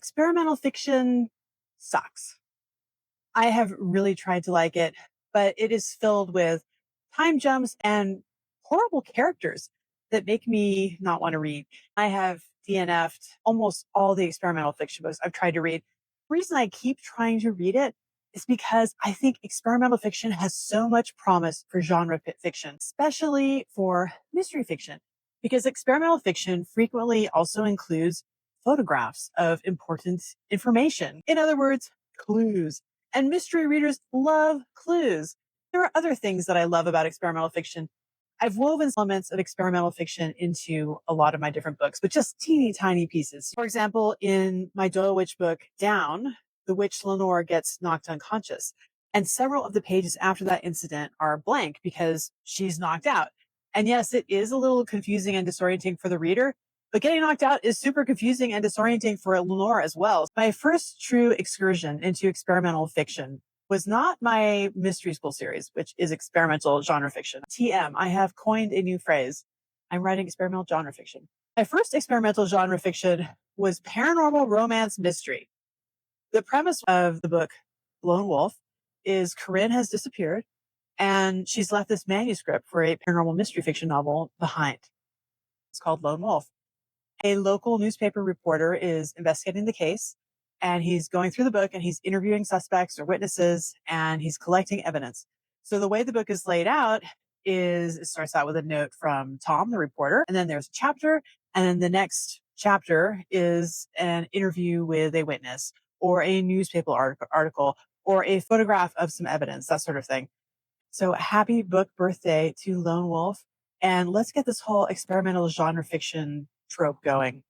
Experimental fiction sucks. I have really tried to like it, but it is filled with time jumps and horrible characters that make me not want to read. I have DNF'd almost all the experimental fiction books I've tried to read. The reason I keep trying to read it is because I think experimental fiction has so much promise for genre fiction, especially for mystery fiction, because experimental fiction frequently also includes photographs of important information. In other words, clues. And mystery readers love clues. There are other things that I love about experimental fiction. I've woven elements of experimental fiction into a lot of my different books, but just teeny tiny pieces. For example, in my Doyle Witch book, Down, the witch Lenore gets knocked unconscious. And several of the pages after that incident are blank because she's knocked out. And yes, it is a little confusing and disorienting for the reader, but getting knocked out is super confusing and disorienting for Lenore as well. My first true excursion into experimental fiction was not my mystery school series, which is experimental genre fiction. TM, I have coined a new phrase. I'm writing experimental genre fiction. My first experimental genre fiction was paranormal romance mystery. The premise of the book, Lone Wolf, is Corinne has disappeared and she's left this manuscript for a paranormal mystery fiction novel behind. It's called Lone Wolf. A local newspaper reporter is investigating the case and he's going through the book and he's interviewing suspects or witnesses and he's collecting evidence. So the way the book is laid out is it starts out with a note from Tom, the reporter, and then there's a chapter. And then the next chapter is an interview with a witness or a newspaper article or a photograph of some evidence, that sort of thing. So happy book birthday to Lone Wolf. And let's get this whole experimental genre fiction trope going.